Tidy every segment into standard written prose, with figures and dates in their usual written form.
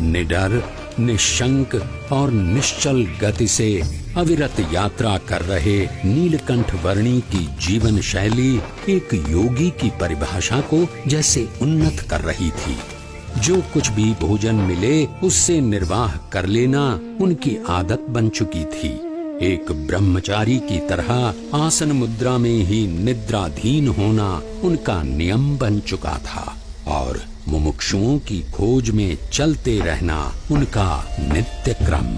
निडर, निशंक और निश्चल गति से अविरत यात्रा कर रहे नीलकंठ वर्णी की जीवन शैली एक योगी की परिभाषा को जैसे उन्नत कर रही थी। जो कुछ भी भोजन मिले उससे निर्वाह कर लेना उनकी आदत बन चुकी थी। एक ब्रह्मचारी की तरह आसन मुद्रा में ही निद्राधीन होना उनका नियम बन चुका था और मुमुक्षुओं की खोज में चलते रहना उनका नित्य क्रम।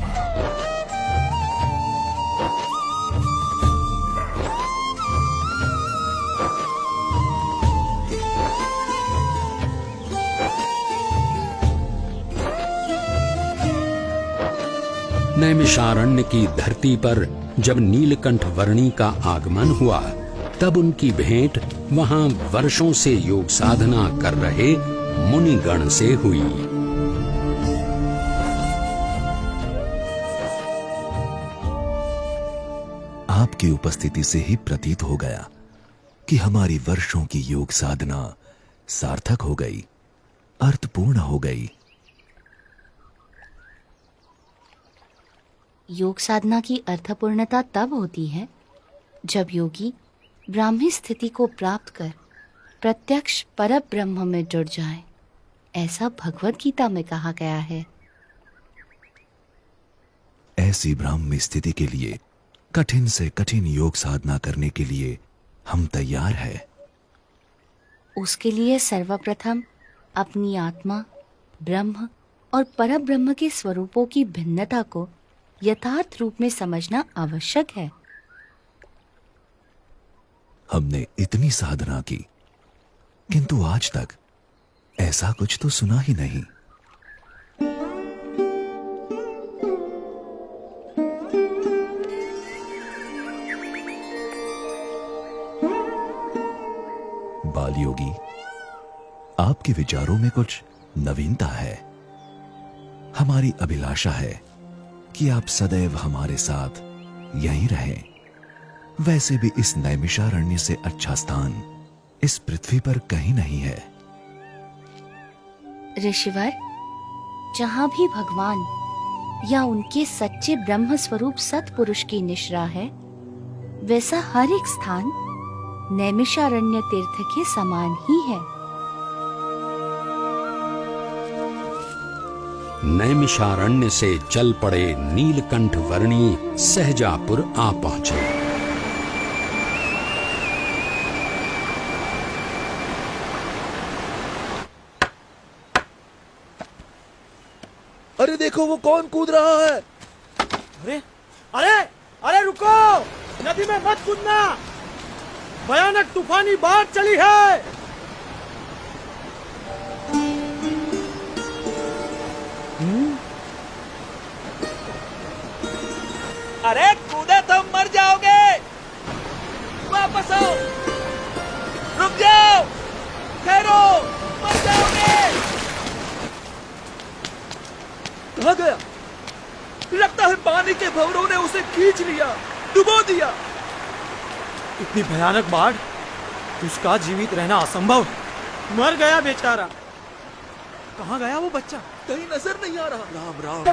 नैमिषारण्य की धरती पर जब नीलकंठ वर्णी का आगमन हुआ तब उनकी भेंट वहां वर्षों से योग साधना कर रहे मुनिगण से हुई। आपकी उपस्थिति से ही प्रतीत हो गया कि हमारी वर्षों की योग साधना सार्थक हो गई, अर्थपूर्ण हो गई। योग साधना की अर्थपूर्णता तब होती है जब योगी ब्राह्मी स्थिति को प्राप्त कर प्रत्यक्ष परब्रह्म में जुड़ जाए, ऐसा भगवत गीता में कहा गया है। ऐसी ब्राह्मी स्थिति के लिए कठिन से कठिन योग साधना करने के लिए हम तैयार हैं। उसके लिए सर्वप्रथम अपनी आत्मा, ब्रह्म और परब्रह्म के स्वरूपों की भिन्नता को यथार्थ रूप में समझना आवश्यक है। हमने इतनी साधना की किंतु आज तक ऐसा कुछ तो सुना ही नहीं। बाल योगी, आपके विचारों में कुछ नवीनता है। हमारी अभिलाषा है कि आप सदैव हमारे साथ यहीं रहें। वैसे भी इस नैमिषारण्य से अच्छा स्थान इस पृथ्वी पर कहीं नहीं है। ऋषिवर, जहां भी भगवान या उनके सच्चे ब्रह्म स्वरूप सत्पुरुष की निश्रा है, वैसा हर एक स्थान नैमिषारण्य तीर्थ के समान ही है। नैमिषारण्य से चल पड़े नीलकंठ वर्णी सहजापुर आ पहुंचे। अरे देखो वो कौन कूद रहा है। अरे अरे अरे रुको, नदी में मत कूदना, भयानक तूफानी बाढ़ चली है। अरे कूदे तो मर जाओगे, वापस आओ, रुक जाओ, ठहरो, मर जाओगे। कहाँ गया? लगता है पानी के भंवरों ने उसे खींच लिया, डुबो दिया। इतनी भयानक बाढ़, उसका जीवित रहना असंभव है। मर गया बेचारा। कहाँ गया वो बच्चा? कहीं नजर नहीं आ रहा। राम राम।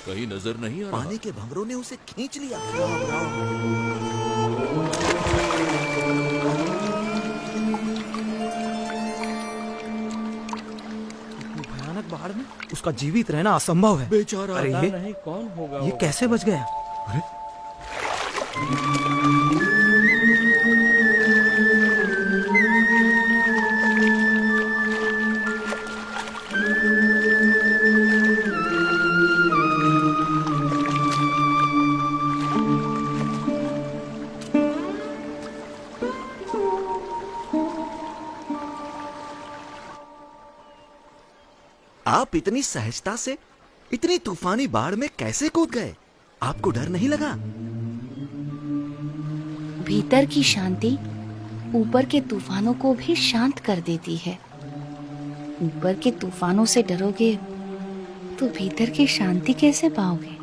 कहीं नजर नहीं आ रहा। पानी के भंवरों ने उसे खींच लिया। राम राम। भयानक बाढ़ में उसका जीवित रहना असंभव है। बेचारा। अरे ये नहीं कौन होगा ये कैसे बच गया? अरे आप इतनी सहजता से इतनी तूफानी बाढ़ में कैसे कूद गए? आपको डर नहीं लगा? भीतर की शांति ऊपर के तूफानों को भी शांत कर देती है। ऊपर के तूफानों से डरोगे तो भीतर की शांति कैसे पाओगे?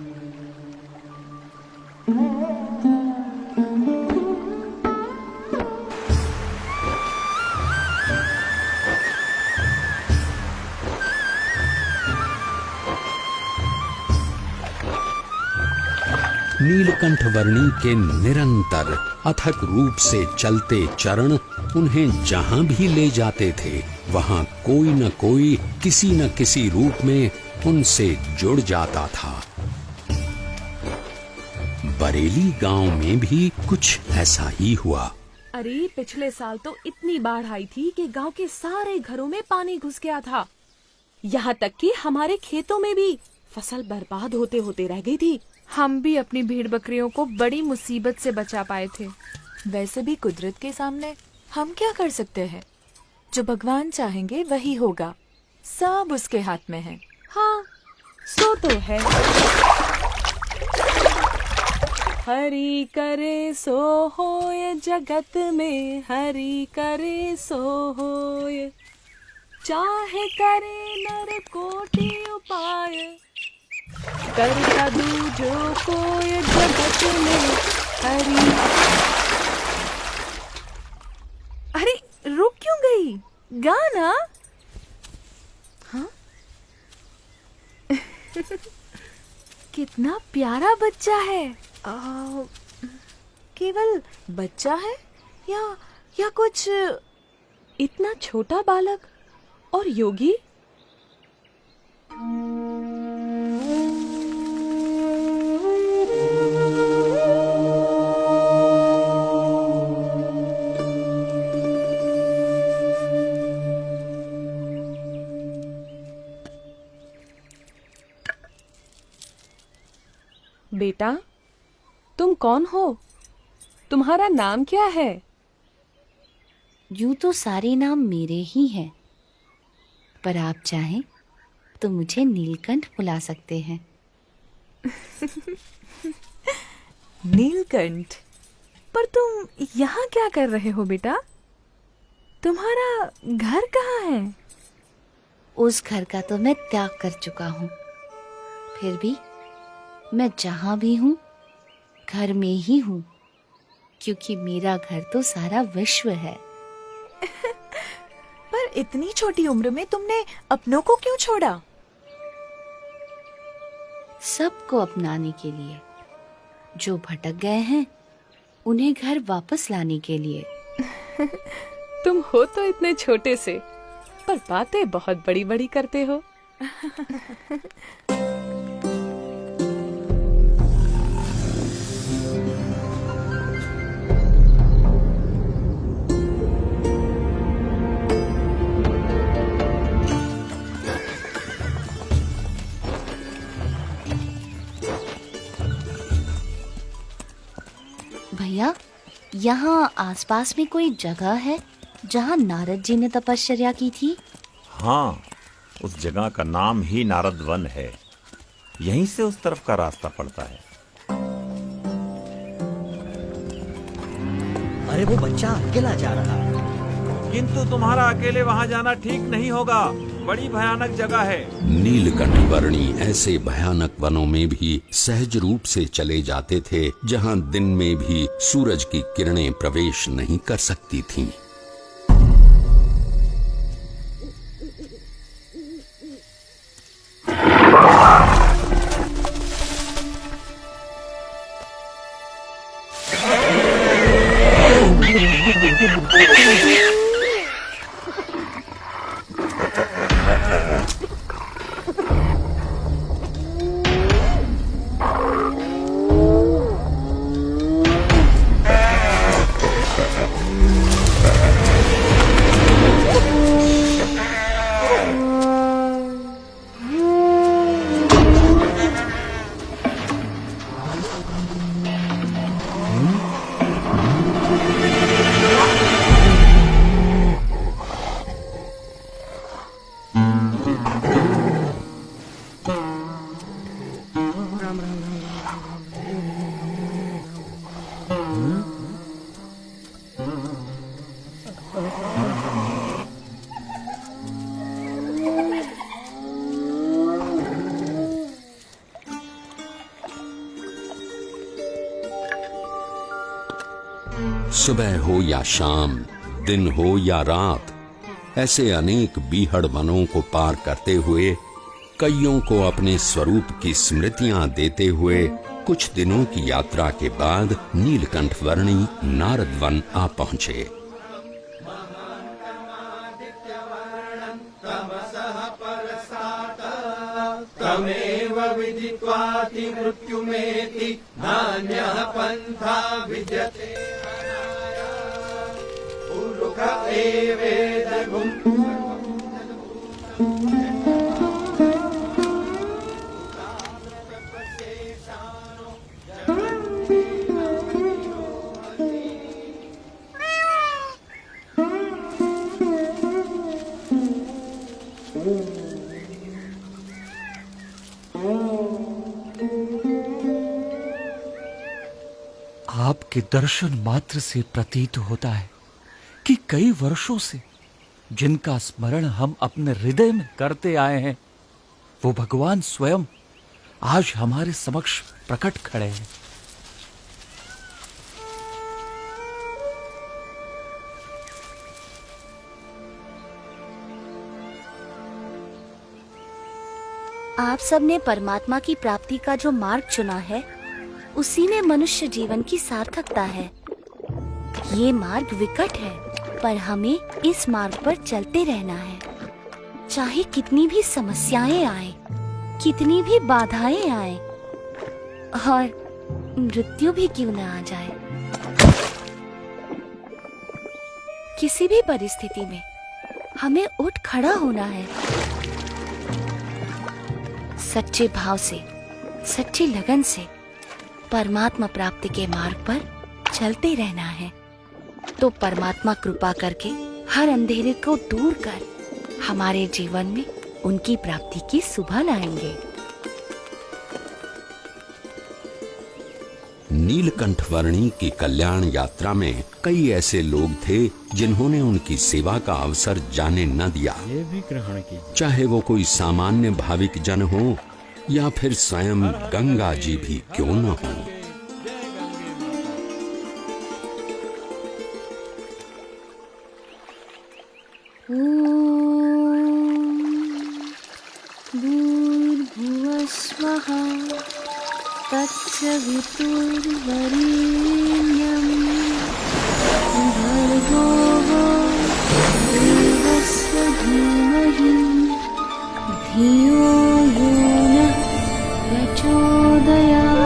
नीलकंठ वर्णी के निरंतर अथक रूप से चलते चरण उन्हें जहां भी ले जाते थे वहां कोई न कोई किसी न किसी रूप में उनसे जुड़ जाता था। बरेली गांव में भी कुछ ऐसा ही हुआ। अरे पिछले साल तो इतनी बाढ़ आई थी कि गांव के सारे घरों में पानी घुस गया था। यहाँ तक कि हमारे खेतों में भी फसल बर्बाद होते होते रह गई थी। हम भी अपनी भेड़ बकरियों को बड़ी मुसीबत से बचा पाए थे। वैसे भी कुदरत के सामने हम क्या कर सकते हैं? जो भगवान चाहेंगे वही होगा, सब उसके हाथ में है। हाँ, सो तो है। हरि करे सो होय, जगत में हरि करे सो होय। चाहे करे नर कोटि उपाय, कर कदू जो कोय जगत में हरि। अरे रुक क्यों गई? गाना। हाँ? कितना प्यारा बच्चा है। केवल बच्चा है या कुछ? इतना छोटा बालक और योगी। बेटा, तुम कौन हो? तुम्हारा नाम क्या है? यूं तो सारे नाम मेरे ही हैं, पर आप चाहें तो मुझे नीलकंठ बुला सकते हैं। नीलकंठ? पर तुम यहाँ क्या कर रहे हो बेटा? तुम्हारा घर कहाँ है? उस घर का तो मैं त्याग कर चुका हूँ। फिर भी मैं जहाँ भी हूँ घर में ही हूँ, क्योंकि मेरा घर तो सारा विश्व है। पर इतनी छोटी उम्र में तुमने अपनों को क्यों छोड़ा? सबको अपनाने के लिए। जो भटक गए हैं उन्हें घर वापस लाने के लिए। तुम हो तो इतने छोटे से, पर बातें बहुत बड़ी बड़ी करते हो। भैया, यहाँ आसपास में कोई जगह है जहाँ नारद जी ने तपश्चर्या की थी? हाँ, उस जगह का नाम ही नारद वन है। यहीं से उस तरफ का रास्ता पड़ता है। अरे वो बच्चा अकेला जा रहा है। किंतु तुम्हारा अकेले वहां जाना ठीक नहीं होगा, बड़ी भयानक जगह है। नीलकंठ वर्णी ऐसे भयानक वनों में भी सहज रूप से चले जाते थे जहां दिन में भी सूरज की किरणें प्रवेश नहीं कर सकती थीं। सुबह हो या शाम, दिन हो या रात, ऐसे अनेक बीहड़ वनों को पार करते हुए, कईयों को अपने स्वरूप की स्मृतियां देते हुए, कुछ दिनों की यात्रा के बाद नीलकंठ वर्णी नारद वन आ पहुंचे। तमेव विदित्वाति मृत्युमेति नान्यः पंथा विद्यते पुरुष एवेदगुं। आपके दर्शन मात्र से प्रतीत होता है कि कई वर्षों से जिनका स्मरण हम अपने हृदय में करते आए हैं, वो भगवान स्वयं आज हमारे समक्ष प्रकट खड़े हैं। आप सबने परमात्मा की प्राप्ति का जो मार्ग चुना है, उसी में मनुष्य जीवन की सार्थकता है। ये मार्ग विकट है, पर हमें इस मार्ग पर चलते रहना है। चाहे कितनी भी समस्याएं आए, कितनी भी बाधाएं आए, और मृत्यु भी क्यों न आ जाए, किसी भी परिस्थिति में हमें उठ खड़ा होना है। सच्चे भाव से, सच्ची लगन से परमात्मा प्राप्ति के मार्ग पर चलते रहना है, तो परमात्मा कृपा करके हर अंधेरे को दूर कर हमारे जीवन में उनकी प्राप्ति की सुबह लाएंगे। नीलकंठ वर्णी की कल्याण यात्रा में कई ऐसे लोग थे जिन्होंने उनकी सेवा का अवसर जाने न दिया। ये भी ग्रहण कीजिए। चाहे वो कोई सामान्य भाविक जन हो या फिर स्वयं गंगा जी भी क्यों न हो। भूर्भुवः स्वः तत्सवितुर्वरेण्यं भर्गो देवस्य धीमहि धियो यो नः प्रचोदयात्।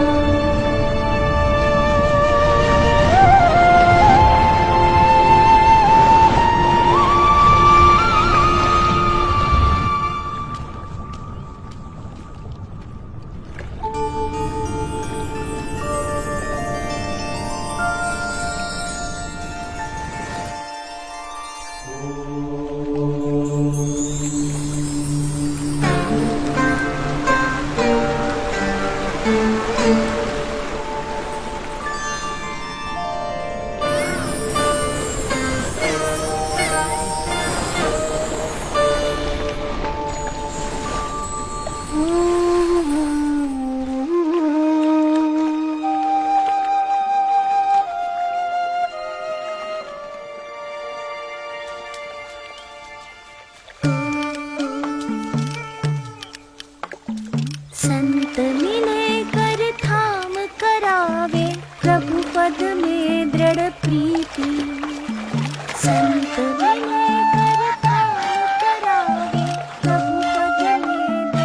संत मिले कर थाम करावे प्रभु पद में दृढ़ प्रीति। संत मिले कर थाम करावे प्रभु पद में दृढ़ प्रीति।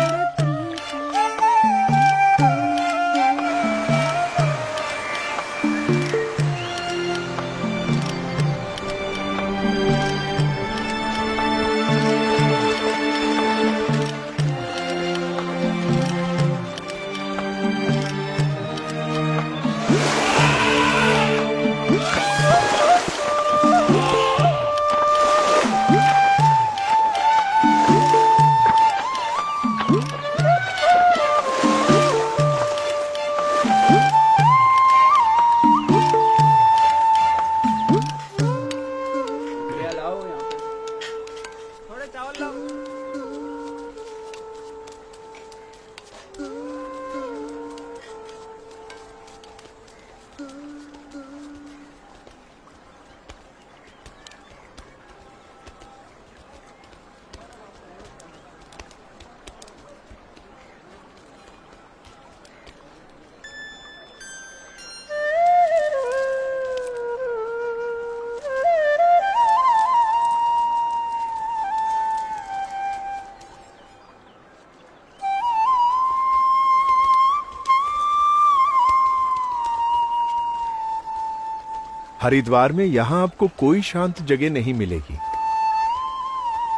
हरिद्वार में यहां आपको कोई शांत जगह नहीं मिलेगी।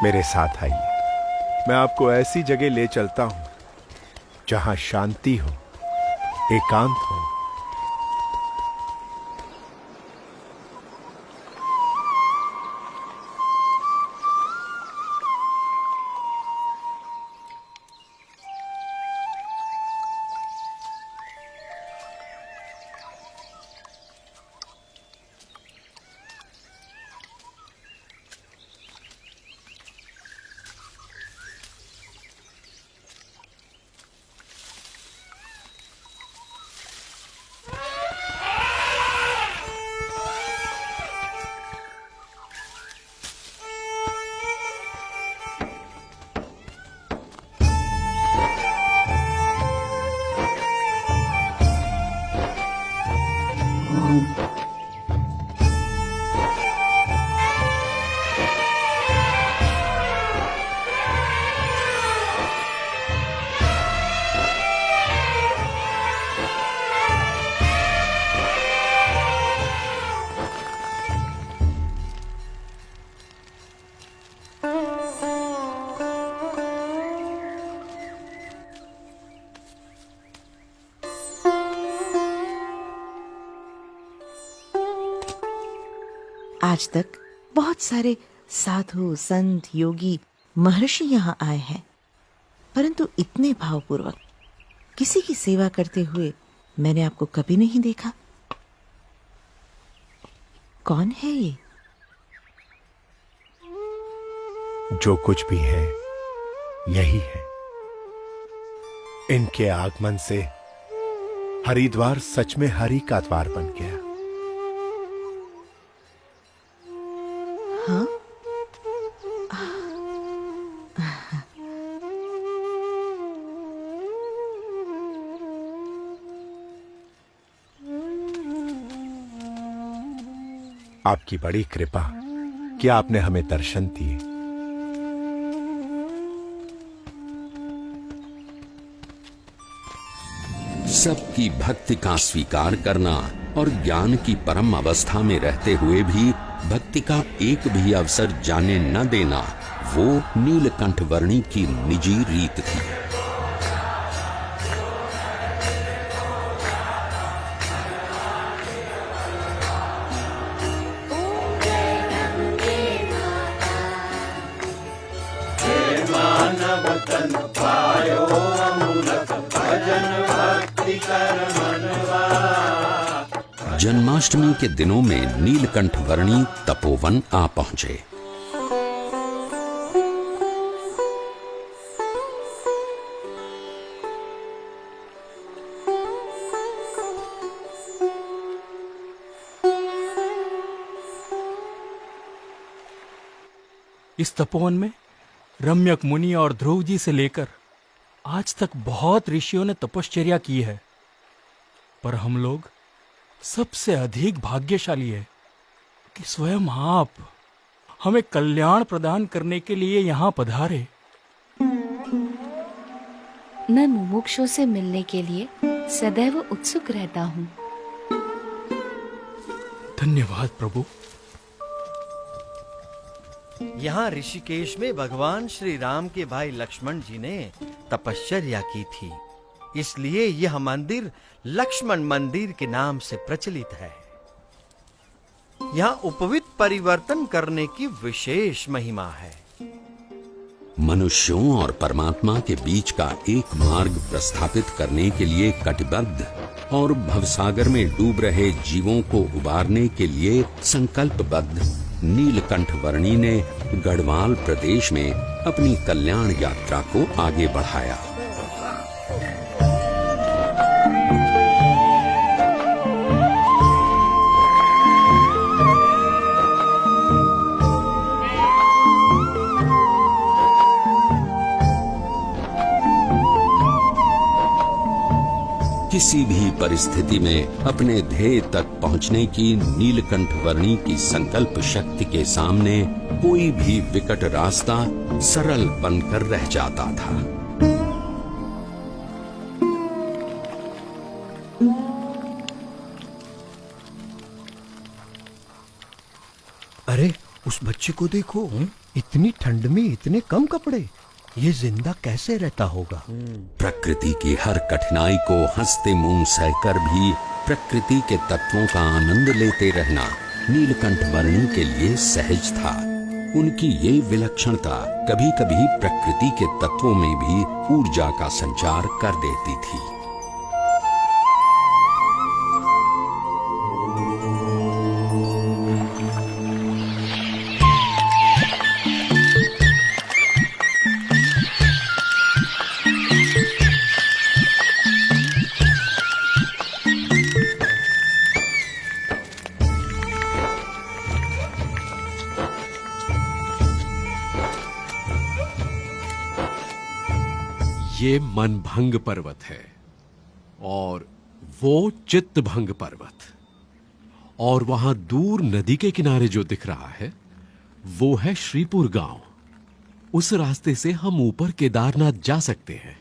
मेरे साथ आइए, मैं आपको ऐसी जगह ले चलता हूं जहां शांति हो, एकांत हो। आज तक बहुत सारे साधु, संत, योगी, महर्षि यहाँ आए हैं, परंतु इतने भावपूर्वक किसी की सेवा करते हुए मैंने आपको कभी नहीं देखा। कौन है ये? जो कुछ भी है यही है। इनके आगमन से हरिद्वार सच में हरि का द्वार बन गया। हाँ? आपकी बड़ी कृपा कि आपने हमें दर्शन दिए। सबकी भक्ति का स्वीकार करना और ज्ञान की परम अवस्था में रहते हुए भी भक्ति का एक भी अवसर जाने न देना, वो नीलकंठ वर्णी की निजी रीत थी। जन्माष्टमी के दिनों में नीलकंठ वर्णी तपोवन आ पहुंचे। इस तपोवन में रम्यक मुनि और ध्रुव जी से लेकर आज तक बहुत ऋषियों ने तपश्चर्या की है, पर हम लोग सबसे अधिक भाग्यशाली है कि स्वयं आप हमें कल्याण प्रदान करने के लिए यहाँ पधारे। मैं मुमुक्षु से मिलने के लिए सदैव उत्सुक रहता हूँ। धन्यवाद प्रभु। यहाँ ऋषिकेश में भगवान श्री राम के भाई लक्ष्मण जी ने तपश्चर्या की थी, इसलिए यह मंदिर लक्ष्मण मंदिर के नाम से प्रचलित है। यहाँ उपवित परिवर्तन करने की विशेष महिमा है। मनुष्यों और परमात्मा के बीच का एक मार्ग प्रस्थापित करने के लिए कटिबद्ध और भवसागर में डूब रहे जीवों को उबारने के लिए संकल्पबद्ध नीलकंठ वर्णी ने गढ़वाल प्रदेश में अपनी कल्याण यात्रा को आगे बढ़ाया। किसी भी परिस्थिति में अपने ध्येय तक पहुंचने की नीलकंठ वर्णी की संकल्प शक्ति के सामने कोई भी विकट रास्ता सरल बनकर रह जाता था। बच्चे को देखो, इतनी ठंड में इतने कम कपड़े, ये जिंदा कैसे रहता होगा? प्रकृति की हर कठिनाई को हंसते मुंह सहकर भी प्रकृति के तत्वों का आनंद लेते रहना नीलकंठ वर्णी के लिए सहज था। उनकी ये विलक्षणता कभी कभी प्रकृति के तत्वों में भी ऊर्जा का संचार कर देती थी। ये मनभंग पर्वत है और वो चित्तभंग पर्वत, और वहां दूर नदी के किनारे जो दिख रहा है वो है श्रीपुर गांव। उस रास्ते से हम ऊपर केदारनाथ जा सकते हैं।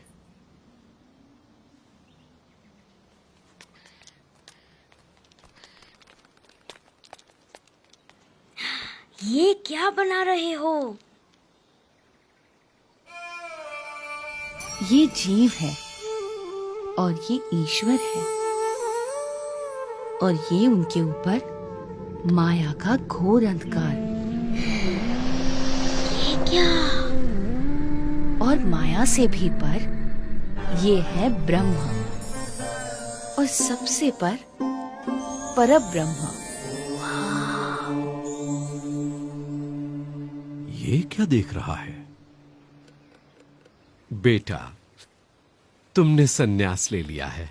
ये क्या बना रहे हो? ये जीव है और ये ईश्वर है, और ये उनके ऊपर माया का घोर अंधकार। ये क्या? और माया से भी पर ये है ब्रह्म, और सबसे पर परब्रह्म। ये क्या देख रहा है? बेटा, तुमने सन्यास ले लिया है।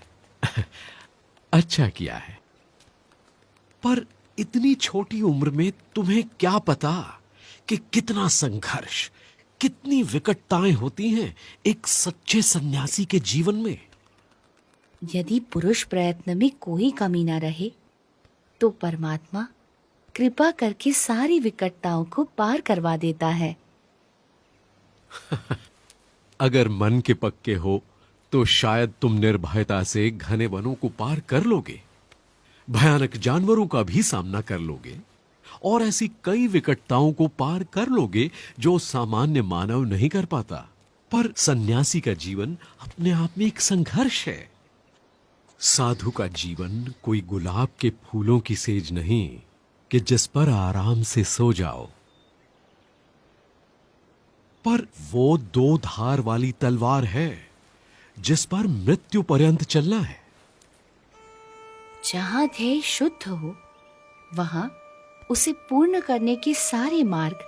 अच्छा किया है, पर इतनी छोटी उम्र में तुम्हें क्या पता कि कितना संघर्ष, कितनी विकटताएं होती हैं एक सच्चे सन्यासी के जीवन में। यदि पुरुष प्रयत्न में कोई कमी न रहे तो परमात्मा कृपा करके सारी विकटताओं को पार करवा देता है। अगर मन के पक्के हो तो शायद तुम निर्भयता से घने वनों को पार कर लोगे, भयानक जानवरों का भी सामना कर लोगे, और ऐसी कई विकटताओं को पार कर लोगे जो सामान्य मानव नहीं कर पाता। पर सन्यासी का जीवन अपने आप में एक संघर्ष है। साधु का जीवन कोई गुलाब के फूलों की सेज नहीं कि जिस पर आराम से सो जाओ, पर वो दो धार वाली तलवार है जिस पर मृत्यु पर्यंत चलना है। जहां ध्येय शुद्ध हो वहां उसे पूर्ण करने के सारे मार्ग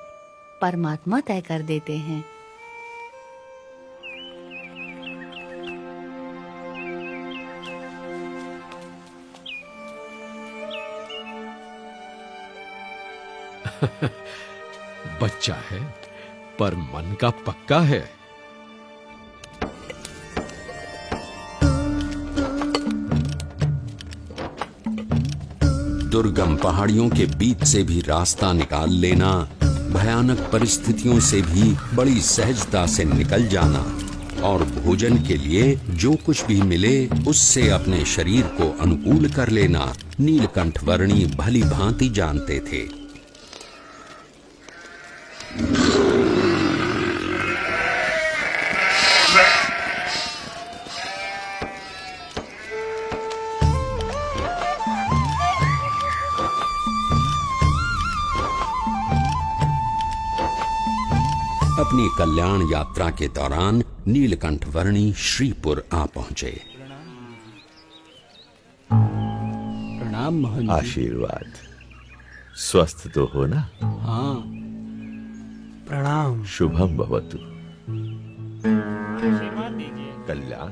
परमात्मा तय कर देते हैं। बच्चा है पर मन का पक्का है। दुर्गम पहाड़ियों के बीच से भी रास्ता निकाल लेना, भयानक परिस्थितियों से भी बड़ी सहजता से निकल जाना, और भोजन के लिए जो कुछ भी मिले उससे अपने शरीर को अनुकूल कर लेना नीलकंठ वर्णी भली भांति जानते थे। अपनी कल्याण यात्रा के दौरान नीलकंठ वर्णी श्रीपुर आ पहुंचे। प्रणाम मोहन जी। आशीर्वाद। स्वस्थ तो हो ना? हाँ। प्रणाम। शुभम भवतु। कल्याण।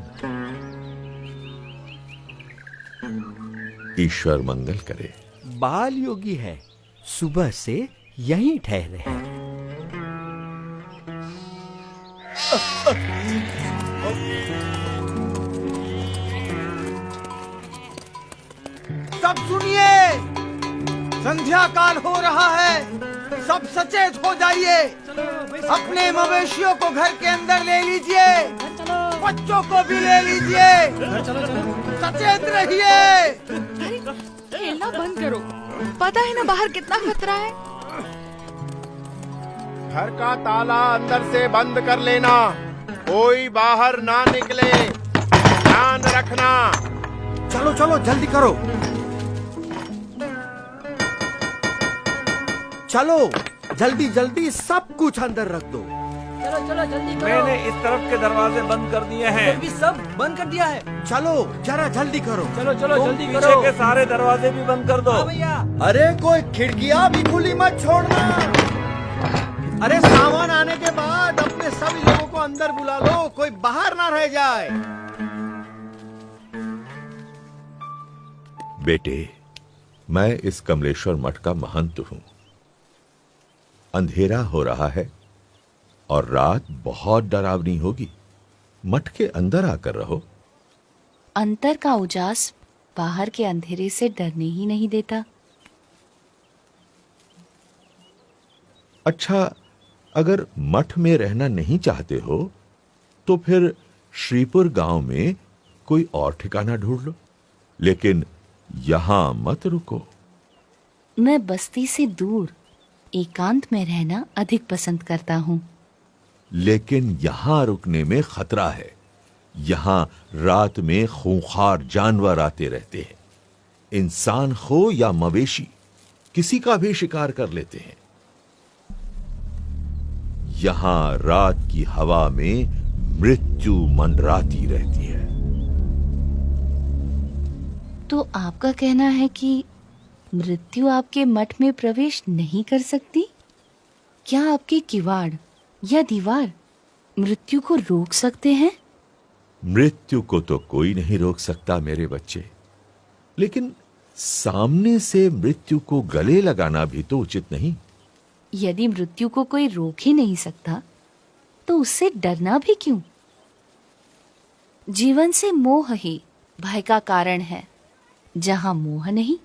ईश्वर मंगल करे। बाल योगी है, सुबह से यहीं ठहरे हैं। सब सुनिए, संध्या काल हो रहा है, सब सचेत हो जाइए। अपने मवेशियों को घर के अंदर ले लीजिए, बच्चों को भी ले लीजिए, सचेत रहिए। खेलना बंद करो, पता है ना बाहर कितना खतरा है। घर का ताला अंदर से बंद कर लेना, कोई बाहर ना निकले, ध्यान रखना। चलो चलो जल्दी करो। चलो जल्दी जल्दी सब कुछ अंदर रख दो। चलो चलो जल्दी करो। मैंने इस तरफ के दरवाजे बंद कर दिए हैं। भी सब बंद कर दिया है। चलो जरा जल्दी करो। चलो चलो तुम जल्दी पीछे करो। के सारे दरवाजे भी बंद कर दो। हाँ भैया। अरे कोई खिड़कियां भी खुली मत छोड़ना। अरे सामान आने के बाद अपने सभी लोगों को अंदर बुला लो, कोई बाहर ना रह जाए। बेटे, मैं इस कमलेश्वर मठ का महंत हूं। अंधेरा हो रहा है और रात बहुत डरावनी होगी। मठ के अंदर आकर रहो। अंतर का उजास बाहर के अंधेरे से डरने ही नहीं देता। अच्छा, अगर मठ में रहना नहीं चाहते हो तो फिर श्रीपुर गांव में कोई और ठिकाना ढूंढ लो, लेकिन यहां मत रुको। मैं बस्ती से दूर एकांत में रहना अधिक पसंद करता हूँ। लेकिन यहां रुकने में खतरा है। यहां रात में खूंखार जानवर आते रहते हैं। इंसान हो या मवेशी, किसी का भी शिकार कर लेते हैं। यहां रात की हवा में मृत्यु मंडराती रहती है। तो आपका कहना है कि मृत्यु आपके मठ में प्रवेश नहीं कर सकती? क्या आपके किवाड़ या दीवार मृत्यु को रोक सकते हैं? मृत्यु को तो कोई नहीं रोक सकता मेरे बच्चे, लेकिन सामने से मृत्यु को गले लगाना भी तो उचित नहीं। यदि मृत्यु को कोई रोक ही नहीं सकता तो उससे डरना भी क्यों? जीवन से मोह ही भय का कारण है। जहां मोह नहीं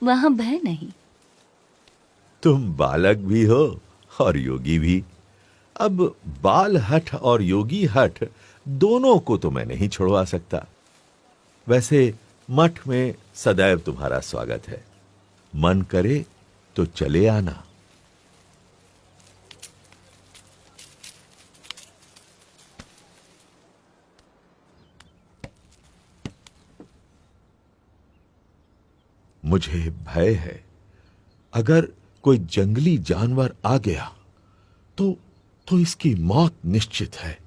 वहां भय नहीं। तुम बालक भी हो और योगी भी। अब बाल हठ और योगी हठ दोनों को तो मैं नहीं छुड़वा सकता। वैसे मठ में सदैव तुम्हारा स्वागत है। मन करे तो चले आना। मुझे भय है, अगर कोई जंगली जानवर आ गया तो इसकी मौत निश्चित है।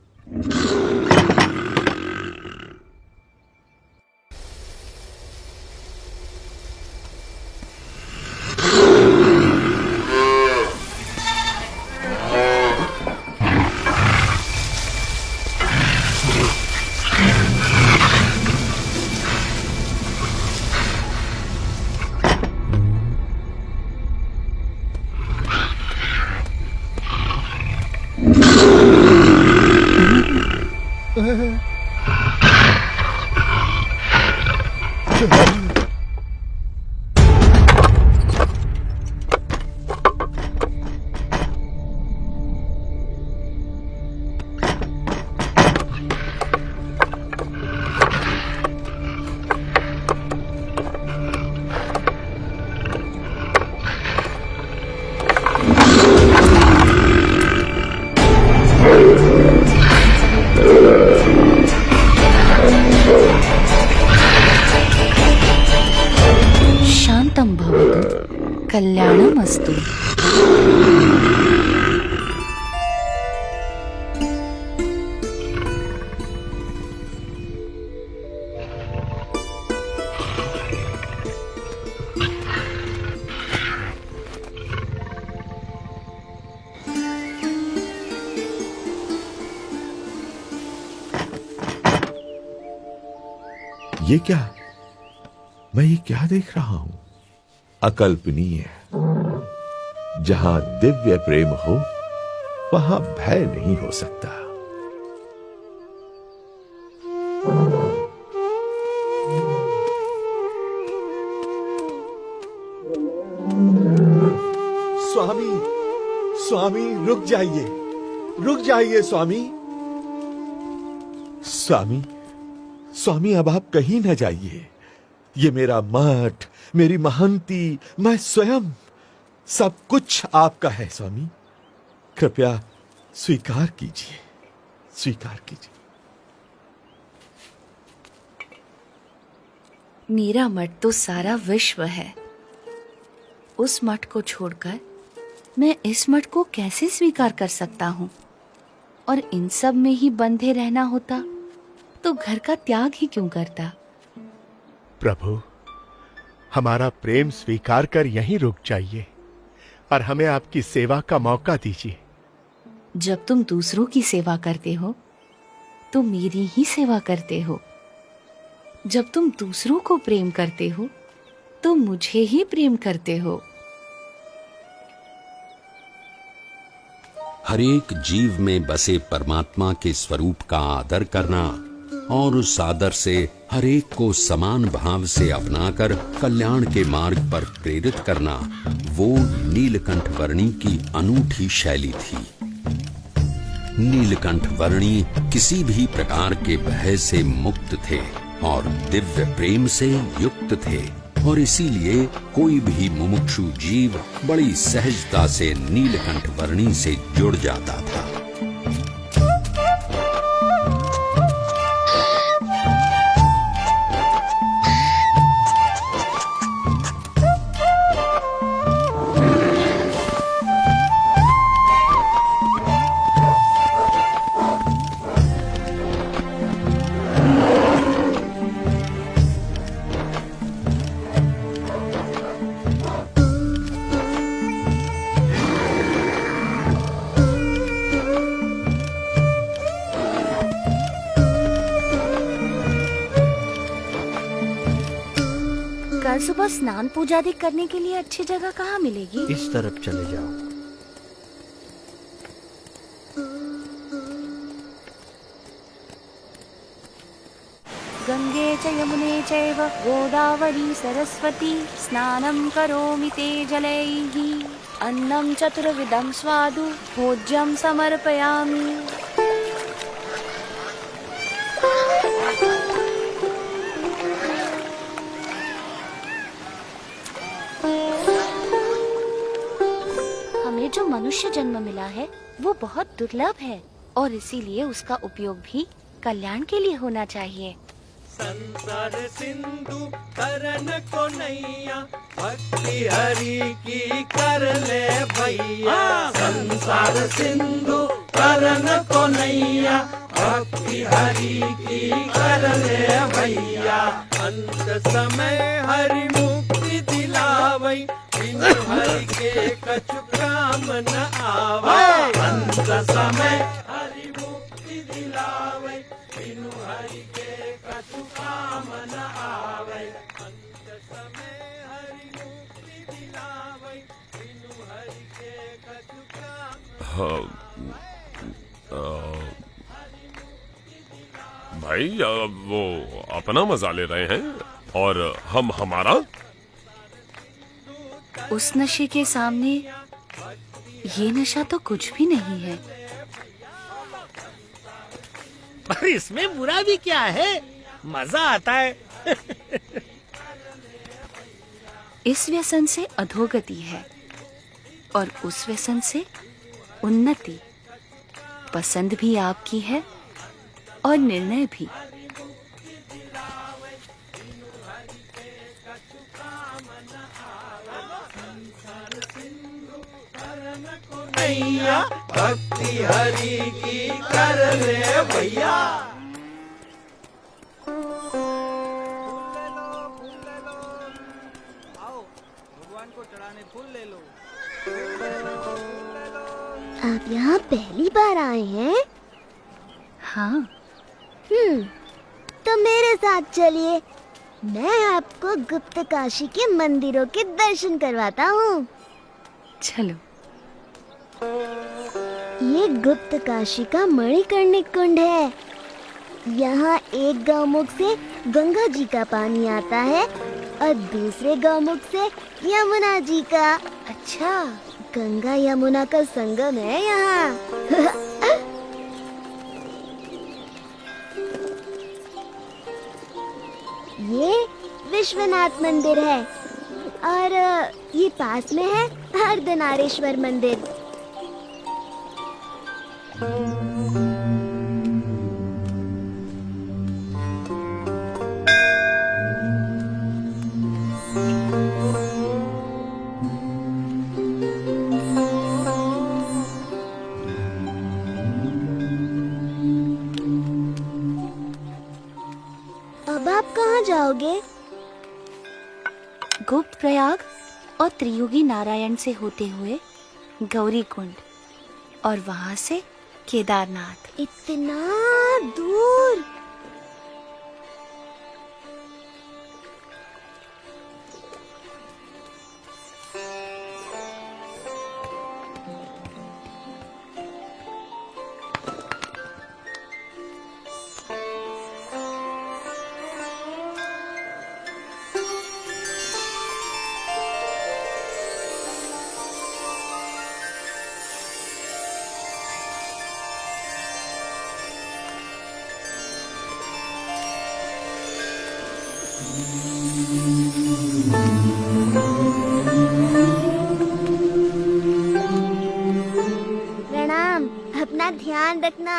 शांतं भवतु, कल्याणमस्तु। ये क्या? मैं ये क्या देख रहा हूं? अकल्पनीय। जहां दिव्य प्रेम हो वहां भय नहीं हो सकता। स्वामी, स्वामी रुक जाइए, रुक जाइए स्वामी। स्वामी, स्वामी अब आप कहीं न जाइए। ये मेरा मठ, मेरी महंती, मैं स्वयं, सब कुछ आपका है स्वामी। कृपया स्वीकार कीजिए, स्वीकार कीजिए। मेरा मठ तो सारा विश्व है। उस मठ को छोड़कर मैं इस मठ को कैसे स्वीकार कर सकता हूँ? और इन सब में ही बंधे रहना होता तो घर का त्याग ही क्यों करता? प्रभु, हमारा प्रेम स्वीकार कर यहीं रुक जाइए और हमें आपकी सेवा का मौका दीजिए। जब तुम दूसरों की सेवा करते हो तो मेरी ही सेवा करते हो। जब तुम दूसरों को प्रेम करते हो तो मुझे ही प्रेम करते हो। हरेक जीव में बसे परमात्मा के स्वरूप का आदर करना और उस आदर से हरेक को समान भाव से अपनाकर कल्याण के मार्ग पर प्रेरित करना, वो नीलकंठ वर्णी की अनूठी शैली थी। नीलकंठ वर्णी किसी भी प्रकार के भय से मुक्त थे और दिव्य प्रेम से युक्त थे, और इसीलिए कोई भी मुमुक्षु जीव बड़ी सहजता से नीलकंठ वर्णी से जुड़ जाता था। कल सुबह स्नान पूजा आदि करने के लिए अच्छी जगह कहाँ मिलेगी? इस तरफ चले जाओ। गंगे च यमुने चैव गोदावरी सरस्वती स्नानं करोमि ते जलैः। अन्नं चतुर्विधं स्वादु भोज्यं समर्पयामि। हमें जो मनुष्य जन्म मिला है वो बहुत दुर्लभ है और इसीलिए उसका उपयोग भी कल्याण के लिए होना चाहिए। संसार सिंधु करन को नैया भक्ति हरि की कर ले भैया। संसार सिंधु करन को नैया भक्ति हरि की कर ले भैया। अंत समय हरि मुक्ति दिलावई बिनु हरि के कछु काम न आवे। अंत समय हरि मुक्ति दिलावई बिनु हरि के कछु काम न आवे। अंत समय हरि मुक्ति दिलावई बिनु हरि के कछु काम। भाई वो अपना मजा ले रहे हैं और हम हमारा। उस नशे के सामने ये नशा तो कुछ भी नहीं है। पर इसमें बुरा भी क्या है, मजा आता है। इस व्यसन से अधोगति है और उस व्यसन से उन्नति। पसंद भी आपकी है और निर्णय भी। भैया भक्ति हरि की कर ले भैया। आओ भगवान को चढ़ाने फूल ले लो। आप यहाँ पहली बार आए हैं? हाँ। तो मेरे साथ चलिए, मैं आपको गुप्त काशी के मंदिरों के दर्शन करवाता हूँ। चलो। ये गुप्त काशी का मणिकर्णिक कुंड है। यहाँ एक गौमुख से गंगा जी का पानी आता है और दूसरे गौमुख से यमुना जी का। अच्छा, गंगा यमुना का संगम है यहाँ। ये विश्वनाथ मंदिर है और ये पास में है अर्धनारीश्वर मंदिर। अब आप कहाँ जाओगे? गुप्त प्रयाग और त्रियुगी नारायण से होते हुए गौरी कुंड और वहां से केदारनाथ। इतना दूर? प्रणाम, अपना ध्यान रखना।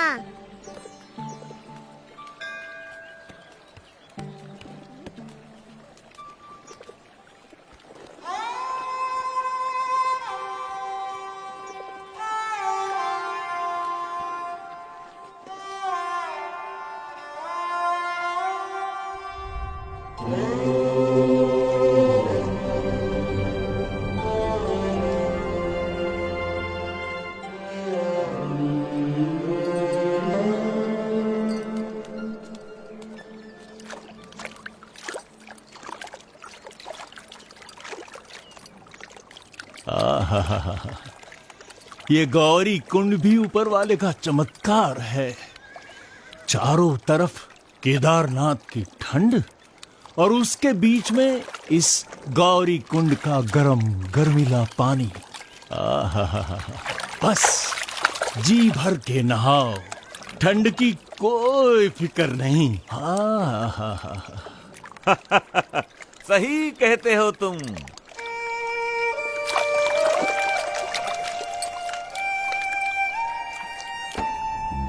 आहा, ये गौरी कुंड भी ऊपर वाले का चमत्कार है। चारों तरफ केदारनाथ की ठंड और उसके बीच में इस गौरी कुंड का गर्मीला पानी। आहा, बस जी भर के नहाओ, ठंड की कोई फिक्र नहीं। आहा, सही कहते हो तुम।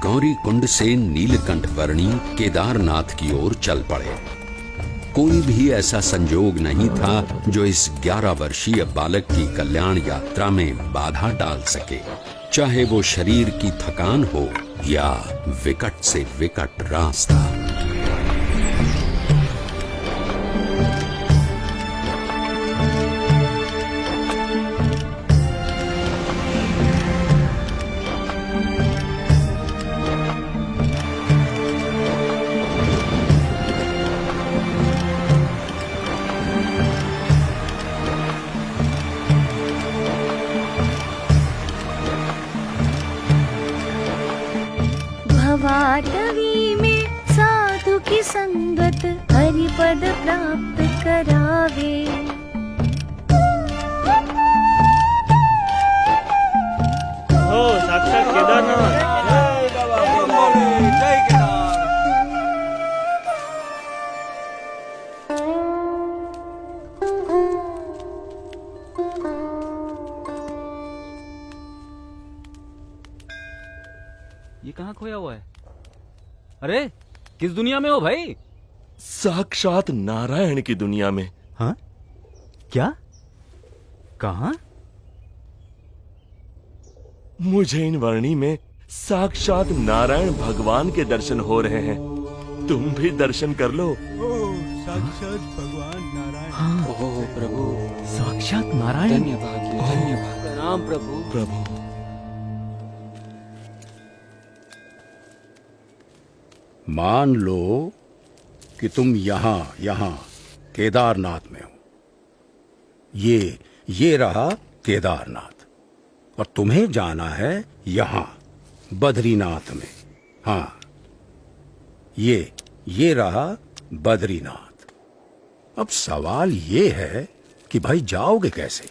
गौरी कुंड से नीलकंठ वर्णी केदारनाथ की ओर चल पड़े। कोई भी ऐसा संजोग नहीं था जो इस 11 वर्षीय बालक की कल्याण यात्रा में बाधा डाल सके, चाहे वो शरीर की थकान हो या विकट से विकट रास्ता। भवाटवी में साधु की संगत हरिपद प्राप्त करावे। हो साक्षात केदारनाथ। जय केदार। ये कहाँ खोया हुआ है? अरे किस दुनिया में हो भाई? साक्षात नारायण की दुनिया में। हाँ? क्या? कहाँ? मुझे इन वर्णी में साक्षात नारायण भगवान के दर्शन हो रहे हैं। तुम भी दर्शन कर लो। साक्षात भगवान नारायण। हाँ। ओह प्रभु, साक्षात नारायण। धन्यवाद, धन्यवाद। प्रणाम प्रभु। प्रभु मान लो कि तुम यहां केदारनाथ में हो। ये रहा केदारनाथ और तुम्हें जाना है यहां बद्रीनाथ में। हाँ, ये रहा बद्रीनाथ। अब सवाल ये है कि भाई जाओगे कैसे?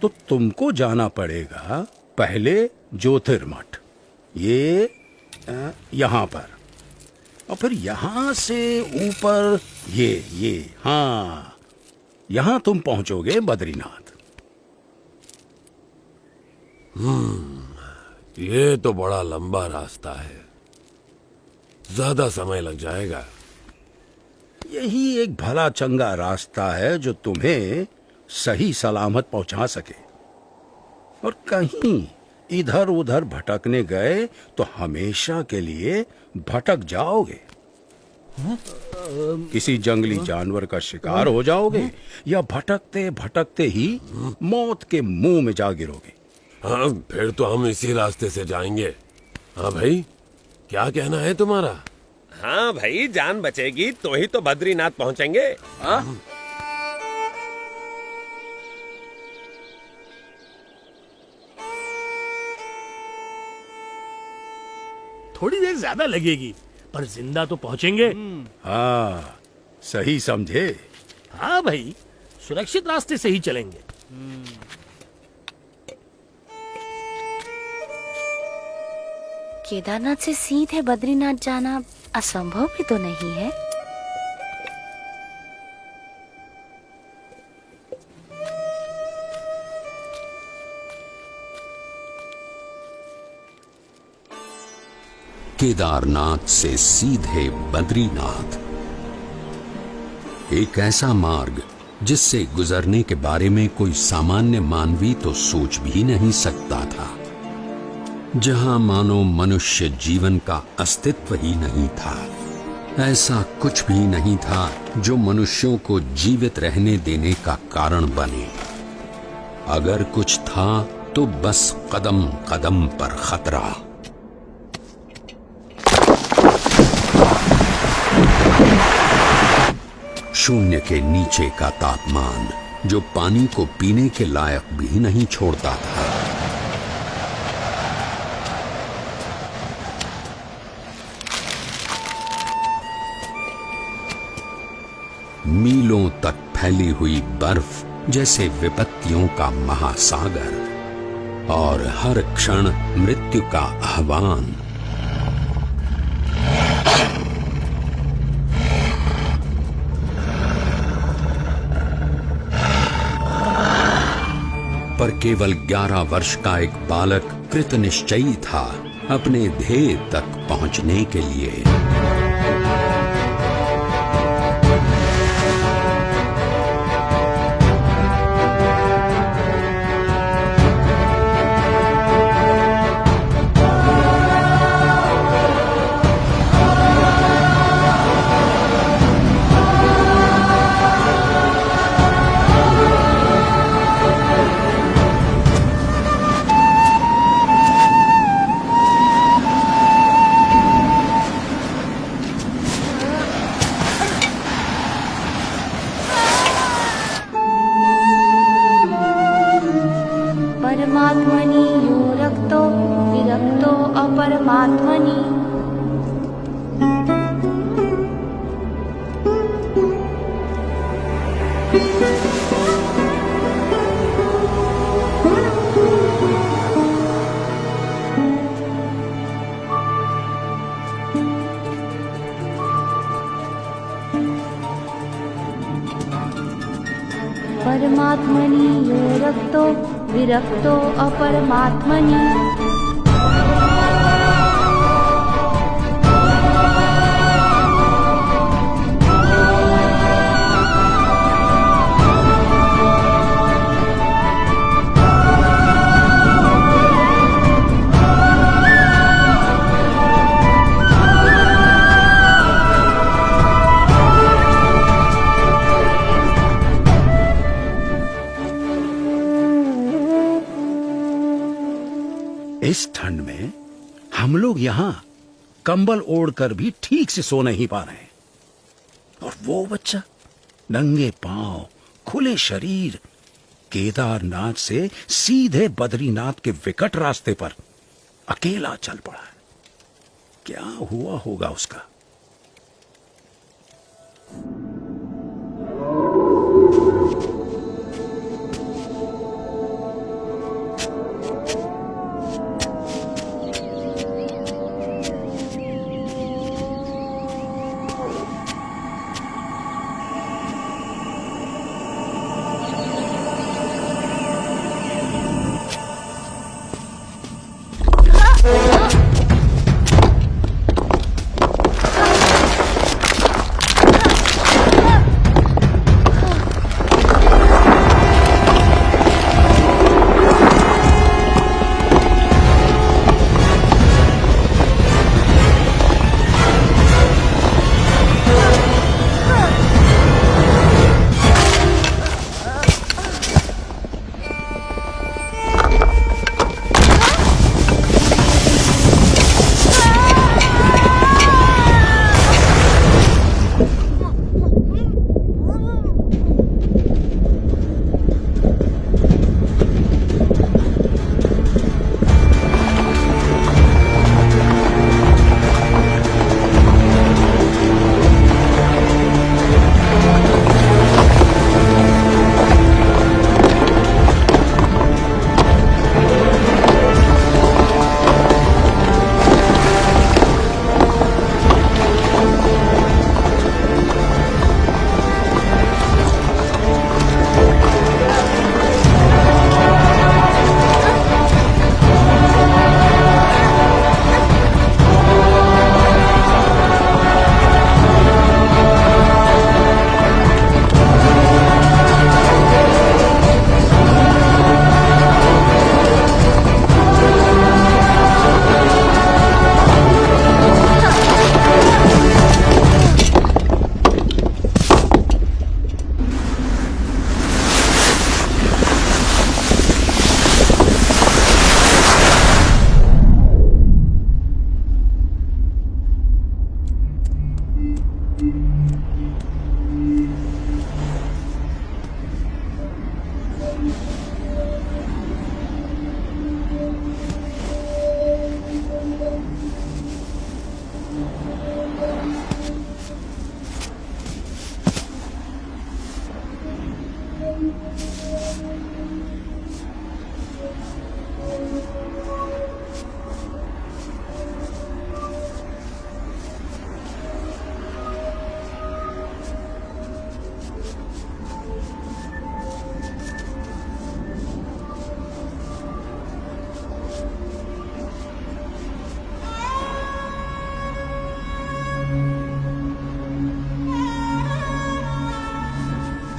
तो तुमको जाना पड़ेगा पहले ज्योतिर्मठ, ये यहां पर, और फिर यहां से ऊपर ये हाँ यहाँ तुम पहुंचोगे बद्रीनाथ। ये तो बड़ा लंबा रास्ता है, ज्यादा समय लग जाएगा। यही एक भला चंगा रास्ता है जो तुम्हें सही सलामत पहुंचा सके। और कहीं इधर उधर भटकने गए तो हमेशा के लिए भटक जाओगे। किसी जंगली जानवर का शिकार हो जाओगे या भटकते भटकते ही मौत के मुंह में जा गिरोगे। हाँ, फिर तो हम इसी रास्ते से जाएंगे। हाँ भाई, क्या कहना है तुम्हारा? हाँ भाई, जान बचेगी तो ही तो बद्रीनाथ पहुंचेंगे। हाँ? थोड़ी देर ज्यादा लगेगी पर जिंदा तो पहुंचेंगे। हाँ, सही समझे। हाँ भाई, सुरक्षित रास्ते से ही चलेंगे। केदारनाथ से सीधे बद्रीनाथ जाना असंभव भी तो नहीं है। केदारनाथ से सीधे बद्रीनाथ, एक ऐसा मार्ग जिससे गुजरने के बारे में कोई सामान्य मानवी तो सोच भी नहीं सकता था, जहां मानो मनुष्य जीवन का अस्तित्व ही नहीं था। ऐसा कुछ भी नहीं था जो मनुष्यों को जीवित रहने देने का कारण बने। अगर कुछ था तो बस कदम कदम पर खतरा। शून्य के नीचे का तापमान जो पानी को पीने के लायक भी नहीं छोड़ता था। मीलों तक फैली हुई बर्फ जैसे विपत्तियों का महासागर और हर क्षण मृत्यु का आह्वान। पर केवल 11 वर्ष का एक बालक कृत निश्चयी था अपने ध्येय तक पहुंचने के लिए। परमात्मनि यो रक्तो विरक्तो अपरमात्मनि। परमात्मनि यो रक्तो विरक्तो अपरमात्मनि। इस ठंड में हम लोग यहाँ कंबल ओढ़कर भी ठीक से सो नहीं पा रहे। और वो बच्चा नंगे पांव, खुले शरीर, केदारनाथ से सीधे बद्रीनाथ के विकट रास्ते पर अकेला चल पड़ा है। क्या हुआ होगा उसका?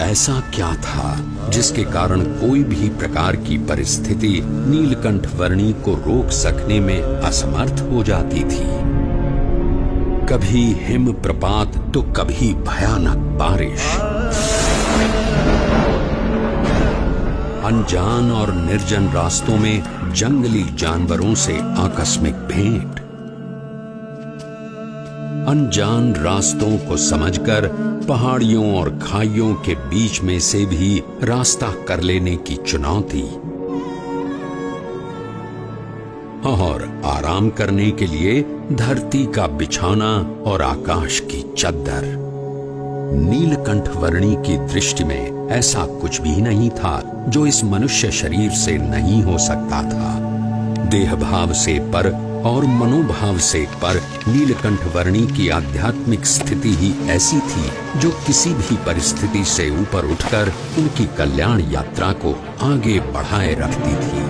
ऐसा क्या था जिसके कारण कोई भी प्रकार की परिस्थिति नीलकंठ वर्णी को रोक सकने में असमर्थ हो जाती थी। कभी हिम प्रपात तो कभी भयानक बारिश, अनजान और निर्जन रास्तों में जंगली जानवरों से आकस्मिक भेंट, अनजान रास्तों को समझकर पहाड़ियों और खाइयों के बीच में से भी रास्ता कर लेने की चुनौती, और आराम करने के लिए धरती का बिछौना और आकाश की चद्दर। नीलकंठ वर्णी की दृष्टि में ऐसा कुछ भी नहीं था जो इस मनुष्य शरीर से नहीं हो सकता था। देह भाव से पर और मनोभाव से पर नीलकंठ वर्णी की आध्यात्मिक स्थिति ही ऐसी थी जो किसी भी परिस्थिति से ऊपर उठकर उनकी कल्याण यात्रा को आगे बढ़ाए रखती थी।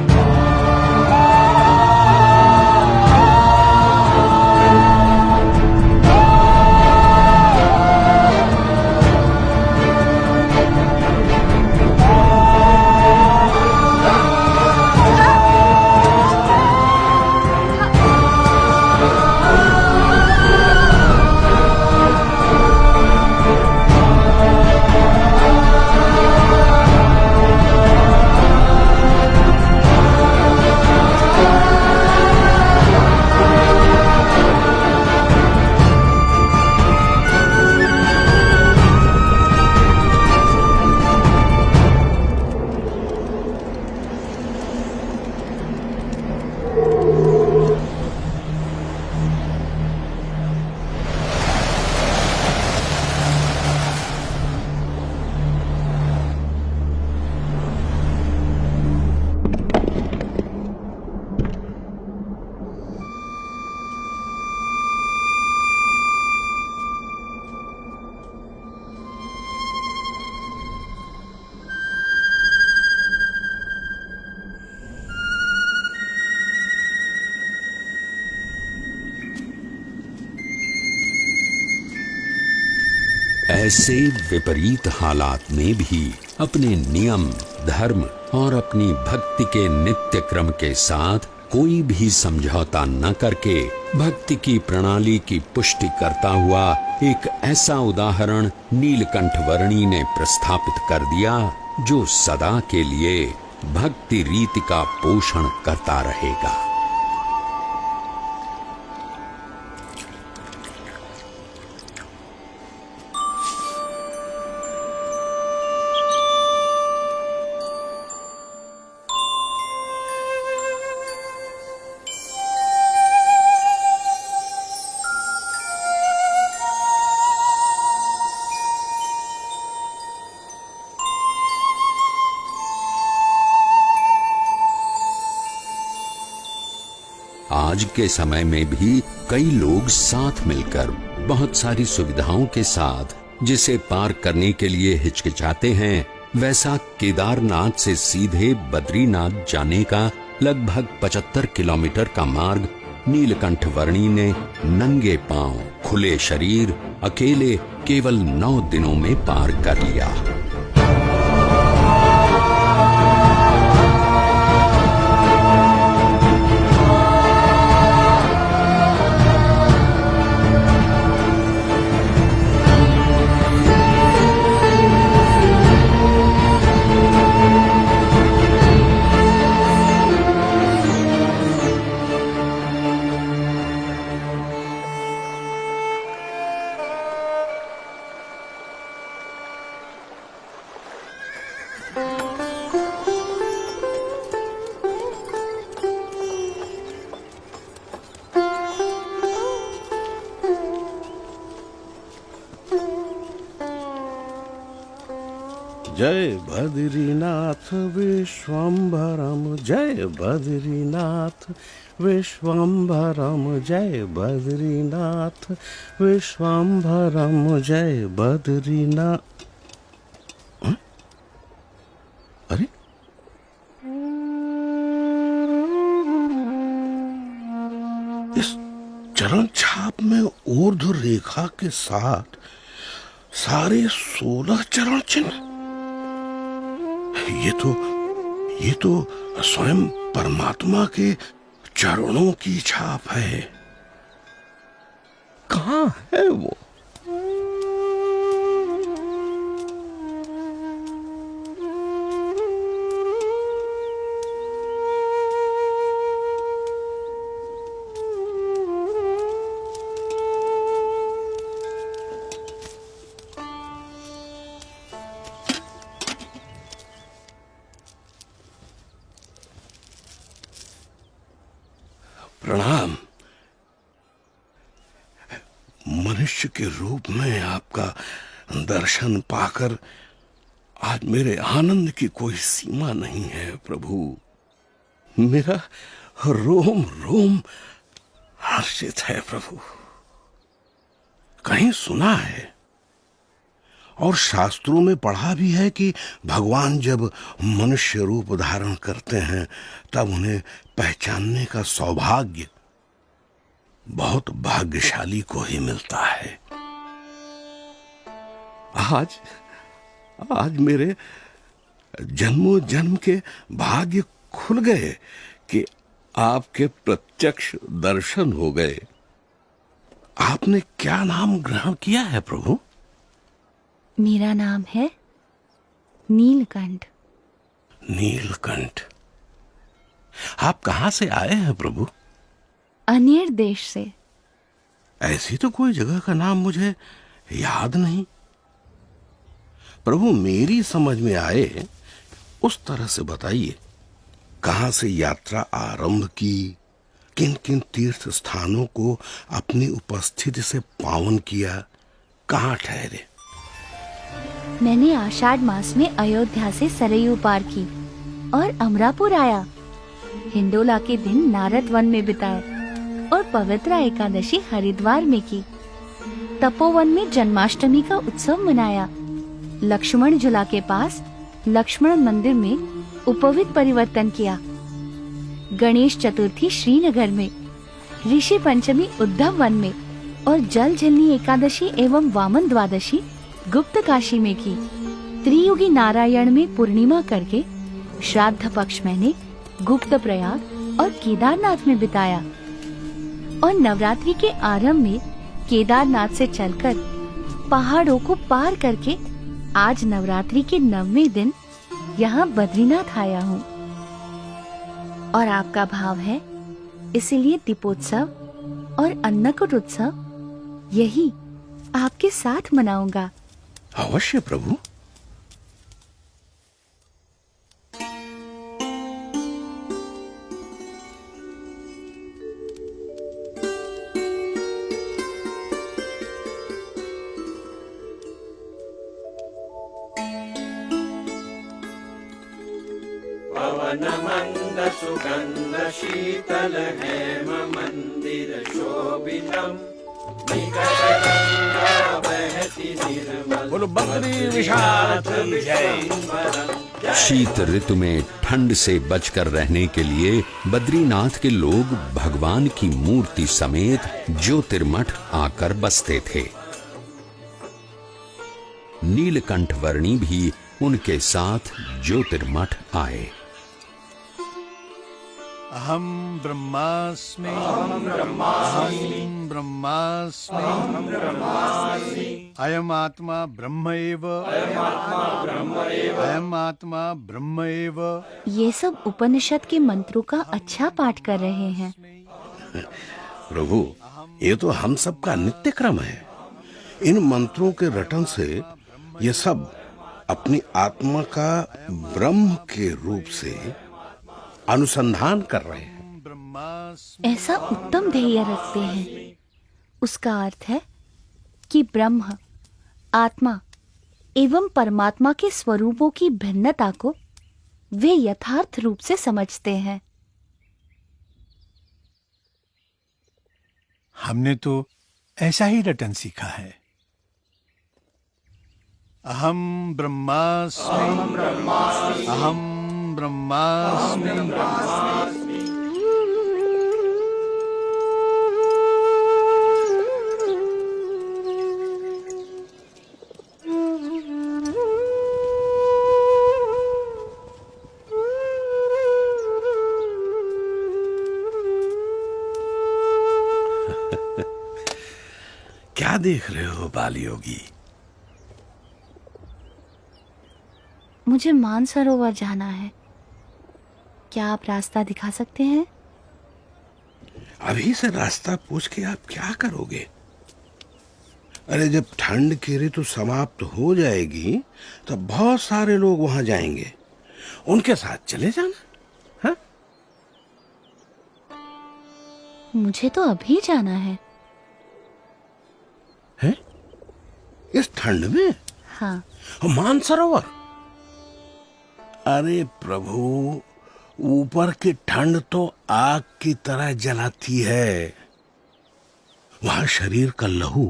ऐसे विपरीत हालात में भी अपने नियम, धर्म और अपनी भक्ति के नित्य क्रम के साथ कोई भी समझौता न करके भक्ति की प्रणाली की पुष्टि करता हुआ एक ऐसा उदाहरण नीलकंठ वर्णी ने प्रस्थापित कर दिया जो सदा के लिए भक्ति रीति का पोषण करता रहेगा। आज के समय में भी कई लोग साथ मिलकर बहुत सारी सुविधाओं के साथ जिसे पार करने के लिए हिचकिचाते हैं, वैसा केदारनाथ से सीधे बद्रीनाथ जाने का लगभग 75 किलोमीटर का मार्ग नीलकंठ वर्णी ने नंगे पांव, खुले शरीर, अकेले केवल 9 दिनों में पार कर लिया। जय बद्रीनाथ विश्वम्भरम, जय बद्रीनाथ विश्वम्भरम, जय बद्रीनाथ विश्वम्भरम, जय बद्रीनाथ। अरे इस चरण छाप में ऊर्ध्व रेखा के साथ सारे 16 चरण चिन्ह। ये तो स्वयं परमात्मा के चरणों की छाप है। कहाँ है वो? प्रणाम। मनुष्य के रूप में आपका दर्शन पाकर आज मेरे आनंद की कोई सीमा नहीं है प्रभु। मेरा रोम रोम हर्षित है प्रभु। कहीं सुना है और शास्त्रों में पढ़ा भी है कि भगवान जब मनुष्य रूप धारण करते हैं तब उन्हें पहचानने का सौभाग्य बहुत भाग्यशाली को ही मिलता है। आज मेरे जन्मों जन्म के भाग्य खुल गए कि आपके प्रत्यक्ष दर्शन हो गए। आपने क्या नाम ग्रहण किया है प्रभु? मेरा नाम है नीलकंठ। नीलकंठ। आप कहां से आए हैं प्रभु? अनेर देश से। ऐसी तो कोई जगह का नाम मुझे याद नहीं। प्रभु मेरी समझ में आए उस तरह से बताइए। कहां से यात्रा आरंभ की, किन किन तीर्थ स्थानों को अपनी उपस्थिति से पावन किया, कहां ठहरे? मैंने आषाढ़ मास में अयोध्या से सरयू पार की और अमरापुर आया। हिंडोला के दिन नारद वन में बिताए और पवित्र एकादशी हरिद्वार में की। तपोवन में जन्माष्टमी का उत्सव मनाया। लक्ष्मण झूला के पास लक्ष्मण मंदिर में उपवीत परिवर्तन किया। गणेश चतुर्थी श्रीनगर में, ऋषि पंचमी उद्धव वन में और जल झलनी एकादशी एवं वामन द्वादशी गुप्त काशी में की। त्रियुगी नारायण में पूर्णिमा करके श्राद्ध पक्ष मैंने गुप्त प्रयाग और केदारनाथ में बिताया और नवरात्रि के आरंभ में केदारनाथ से चलकर पहाड़ों को पार करके आज नवरात्रि के 9वें दिन यहाँ बद्रीनाथ आया हूँ। और आपका भाव है, इसीलिए दीपोत्सव और अन्नकूट उत्सव यही आपके साथ मनाऊंगा। अवश्य प्रभु। पवन मंद सुगंध शीतल हेम मंदिर शोभितम निकट गंगा बहती निर्मल। बोलो बद्री विशाल की जय। शीत ऋतु में ठंड से बचकर रहने के लिए बद्रीनाथ के लोग भगवान की मूर्ति समेत ज्योतिर्मठ आकर बसते थे। नीलकंठ वर्णी भी उनके साथ ज्योतिर्मठ आए। अहम ब्रह्मास्मि अहम ब्रह्मास्मि अयम आत्मा ब्रह्म एव अयम आत्मा ब्रह्म एव। ये सब उपनिषद के मंत्रों का अच्छा पाठ कर रहे हैं। प्रभु ये तो हम सब का नित्य क्रम है। इन मंत्रों के रटन से ये सब अपनी आत्मा का ब्रह्म के रूप से अनुसंधान कर रहे हैं। ऐसा उत्तम ध्येय रखते हैं। उसका अर्थ है कि ब्रह्म, आत्मा एवं परमात्मा के स्वरूपों की भिन्नता को वे यथार्थ रूप से समझते हैं। हमने तो ऐसा ही रटन सीखा है। अहम ब्रह्मास्मि अहम ब्रह्मास्मि। क्या देख रहे हो बाल योगी? मुझे मानसरोवर जाना है। क्या आप रास्ता दिखा सकते हैं? अभी से रास्ता पूछ के आप क्या करोगे? अरे जब ठंड की ऋतु समाप्त हो जाएगी तब बहुत सारे लोग वहां जाएंगे, उनके साथ चले जाना। हाँ? मुझे तो अभी जाना है। है? इस ठंड में? हाँ। मानसरोवर? अरे प्रभु, ऊपर की ठंड तो आग की तरह जलाती है। वहां शरीर का लहू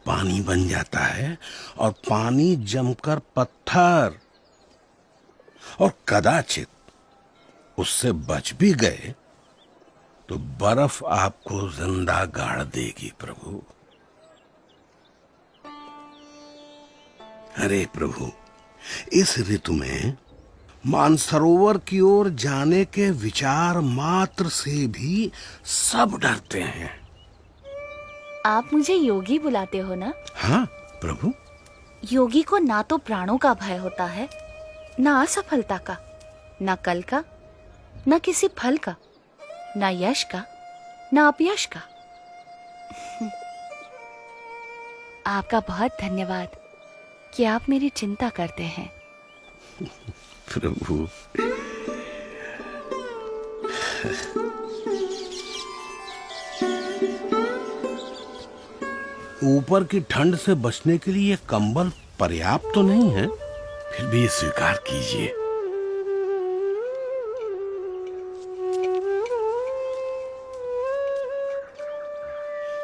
पानी बन जाता है और पानी जमकर पत्थर, और कदाचित उससे बच भी गए तो बर्फ आपको जिंदा गाड़ देगी प्रभु। अरे प्रभु, इस ऋतु में मानसरोवर की ओर जाने के विचार मात्र से भी सब डरते हैं। आप मुझे योगी बुलाते हो ना? हाँ प्रभु। योगी को ना तो प्राणों का भय होता है, ना असफलता का, ना कल का, ना किसी फल का, ना यश का, ना अपयश का। आपका बहुत धन्यवाद कि आप मेरी चिंता करते हैं। प्रभु, ऊपर की ठंड से बचने के लिए कंबल पर्याप्त तो नहीं है, फिर भी स्वीकार कीजिए।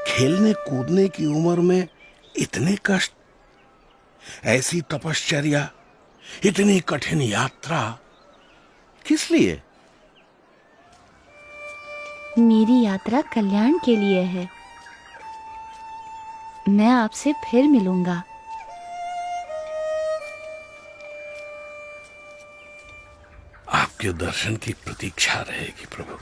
खेलने कूदने की उम्र में इतने कष्ट, ऐसी तपश्चर्या, इतनी कठिन यात्रा किस लिए? मेरी यात्रा कल्याण के लिए है। मैं आपसे फिर मिलूंगा। आपके दर्शन की प्रतीक्षा रहेगी प्रभु।